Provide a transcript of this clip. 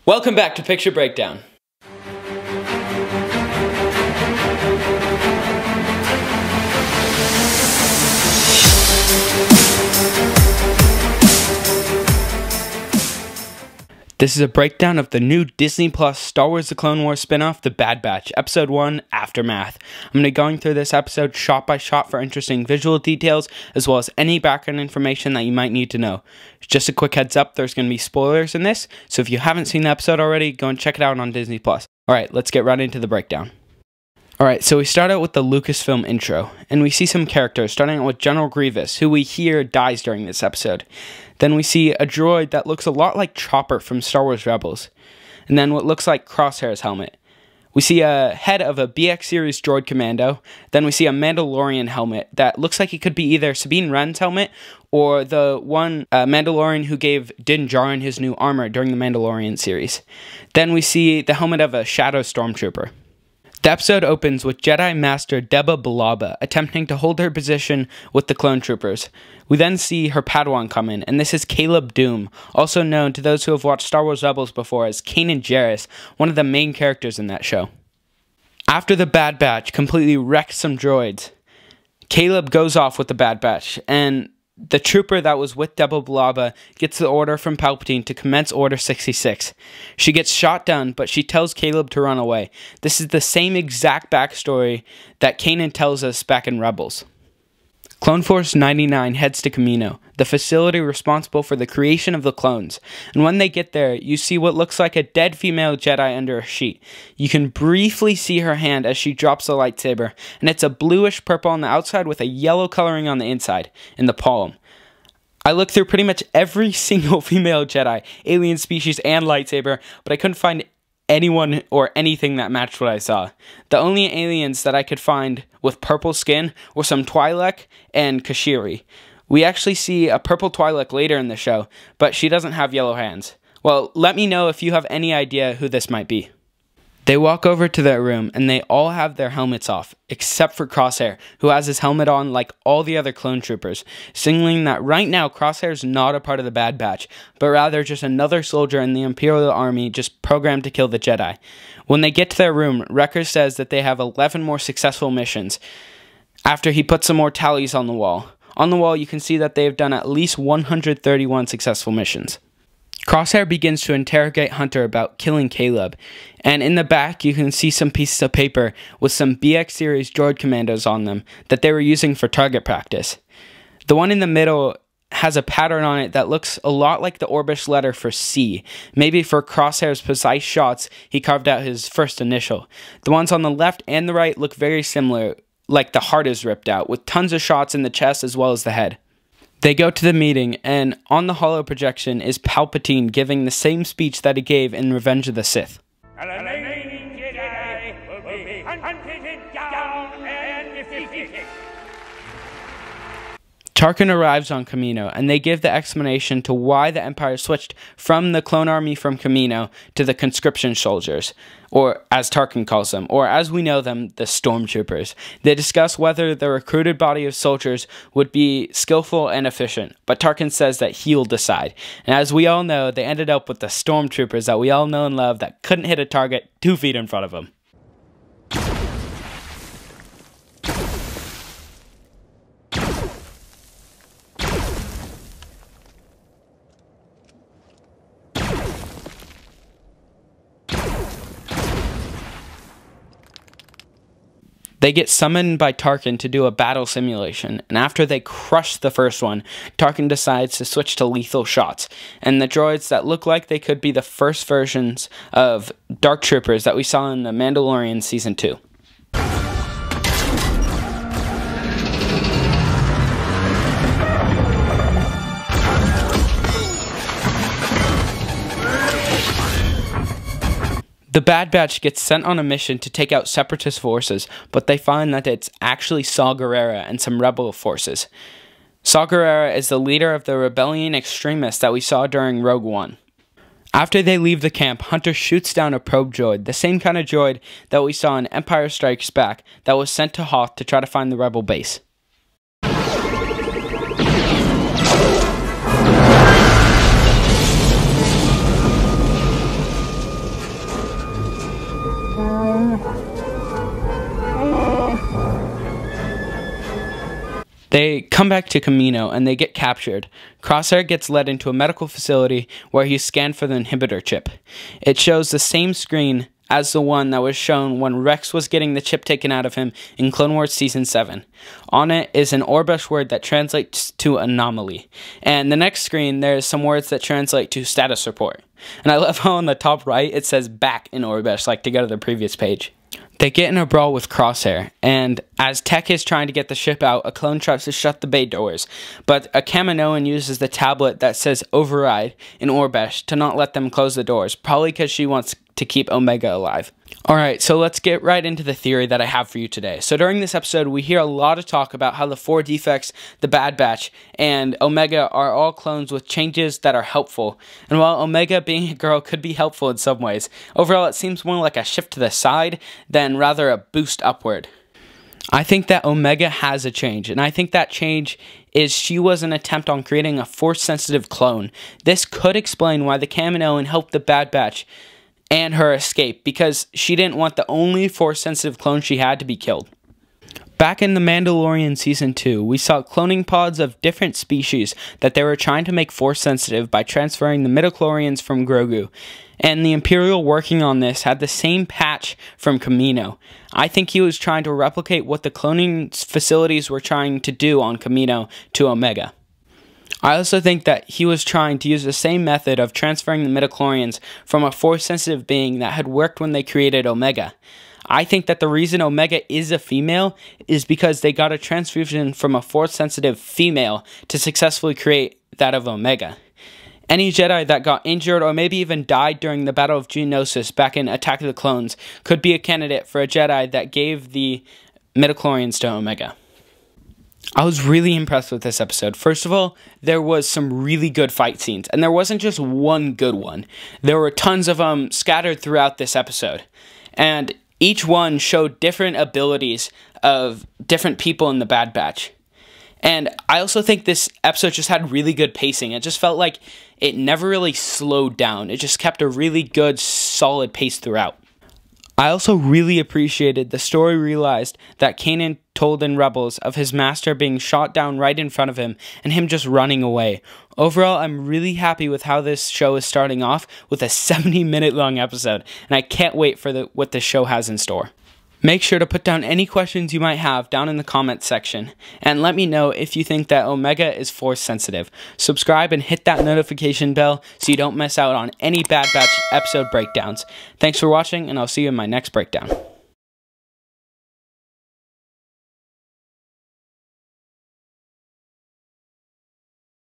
Welcome back to Picture Breakdown. This is a breakdown of the new Disney Plus Star Wars The Clone Wars spinoff, The Bad Batch, Episode 1, Aftermath. I'm going to be going through this episode shot by shot for interesting visual details, as well as any background information that you might need to know. Just a quick heads up, there's going to be spoilers in this, so if you haven't seen the episode already, go and check it out on Disney Plus. Alright, let's get right into the breakdown. Alright, so we start out with the Lucasfilm intro, and we see some characters, starting out with General Grievous, who we hear dies during this episode. Then we see a droid that looks a lot like Chopper from Star Wars Rebels, and then what looks like Crosshair's helmet. We see a head of a BX series droid commando, then we see a Mandalorian helmet that looks like it could be either Sabine Wren's helmet, or the one Mandalorian who gave Din Djarin his new armor during the Mandalorian series. Then we see the helmet of a Shadow Stormtrooper. The episode opens with Jedi Master Deba Billaba attempting to hold her position with the clone troopers. We then see her Padawan come in, and this is Caleb Dume, also known to those who have watched Star Wars Rebels before as Kanan Jarrus, one of the main characters in that show. After the Bad Batch completely wrecks some droids, Caleb goes off with the Bad Batch, and the trooper that was with Deba Billaba gets the order from Palpatine to commence Order 66. She gets shot down, but she tells Caleb to run away. This is the same exact backstory that Kanan tells us back in Rebels. Clone Force 99 heads to Kamino, the facility responsible for the creation of the clones, and when they get there, you see what looks like a dead female Jedi under a sheet. You can briefly see her hand as she drops the lightsaber, and it's a bluish purple on the outside with a yellow coloring on the inside, in the palm. I looked through pretty much every single female Jedi, alien species, and lightsaber, but I couldn't find anyone or anything that matched what I saw. The only aliens that I could find with purple skin were some Twi'lek and Kashiri. We actually see a purple Twi'lek later in the show, but she doesn't have yellow hands. Well, let me know if you have any idea who this might be. They walk over to their room, and they all have their helmets off, except for Crosshair, who has his helmet on like all the other clone troopers, signaling that right now Crosshair is not a part of the Bad Batch, but rather just another soldier in the Imperial Army just programmed to kill the Jedi. When they get to their room, Wrecker says that they have 11 more successful missions, after he puts some more tallies on the wall. On the wall, you can see that they have done at least 131 successful missions. Crosshair begins to interrogate Hunter about killing Caleb, and in the back you can see some pieces of paper with some BX series droid commandos on them that they were using for target practice. The one in the middle has a pattern on it that looks a lot like the Orbish letter for C. Maybe for Crosshair's precise shots he carved out his first initial. The ones on the left and the right look very similar, like the heart is ripped out, with tons of shots in the chest as well as the head. They go to the meeting, and on the holo projection is Palpatine giving the same speech that he gave in Revenge of the Sith. The remaining Jedi will be hunted down and defeated. Tarkin arrives on Kamino, and they give the explanation to why the Empire switched from the clone army from Kamino to the conscription soldiers, or as Tarkin calls them, or as we know them, the stormtroopers. They discuss whether the recruited body of soldiers would be skillful and efficient, but Tarkin says that he'll decide. And as we all know, they ended up with the stormtroopers that we all know and love that couldn't hit a target 2 feet in front of them. They get summoned by Tarkin to do a battle simulation, and after they crush the first one, Tarkin decides to switch to lethal shots, and the droids that look like they could be the first versions of Dark Troopers that we saw in The Mandalorian Season 2. The Bad Batch gets sent on a mission to take out separatist forces, but they find that it's actually Saw Gerrera and some rebel forces. Saw Gerrera is the leader of the rebellion extremists that we saw during Rogue One. After they leave the camp, Hunter shoots down a probe droid, the same kind of droid that we saw in Empire Strikes Back that was sent to Hoth to try to find the rebel base. They come back to Kamino and they get captured. Crosshair gets led into a medical facility where he's scanned for the inhibitor chip. It shows the same screen as the one that was shown when Rex was getting the chip taken out of him in Clone Wars Season 7. On it is an Orbesh word that translates to anomaly. And the next screen, there's some words that translate to status report. And I love how on the top right it says back in Orbesh, like to go to the previous page. They get in a brawl with Crosshair, and as Tech is trying to get the ship out, a clone tries to shut the bay doors, but a Kaminoan uses the tablet that says override in Orbesh to not let them close the doors, probably because she wants to keep Omega alive. Alright, so let's get right into the theory that I have for you today. So during this episode, we hear a lot of talk about how the 4 defects, the Bad Batch, and Omega are all clones with changes that are helpful. And while Omega being a girl could be helpful in some ways, overall it seems more like a shift to the side than rather a boost upward. I think that Omega has a change, and I think that change is she was an attempt on creating a Force-sensitive clone. This could explain why the Kaminoan helped the Bad Batch and her escape, because she didn't want the only Force-sensitive clone she had to be killed. Back in The Mandalorian Season 2, we saw cloning pods of different species that they were trying to make Force-sensitive by transferring the midichlorians from Grogu, and the Imperial working on this had the same patch from Kamino. I think he was trying to replicate what the cloning facilities were trying to do on Kamino to Omega. I also think that he was trying to use the same method of transferring the midichlorians from a Force-sensitive being that had worked when they created Omega. I think that the reason Omega is a female is because they got a transfusion from a Force-sensitive female to successfully create that of Omega. Any Jedi that got injured or maybe even died during the Battle of Geonosis back in Attack of the Clones could be a candidate for a Jedi that gave the midichlorians to Omega. I was really impressed with this episode. First of all, there was some really good fight scenes, and there wasn't just one good one. There were tons of them scattered throughout this episode, and each one showed different abilities of different people in the Bad Batch. And I also think this episode just had really good pacing. It just felt like it never really slowed down. It just kept a really good, solid pace throughout. I also really appreciated the story realized that Kanan told in Rebels of his master being shot down right in front of him and him just running away. Overall, I'm really happy with how this show is starting off with a 70-minute long episode, and I can't wait for what this show has in store. Make sure to put down any questions you might have down in the comments section, and let me know if you think that Omega is Force sensitive. Subscribe and hit that notification bell so you don't miss out on any Bad Batch episode breakdowns. Thanks for watching, and I'll see you in my next breakdown.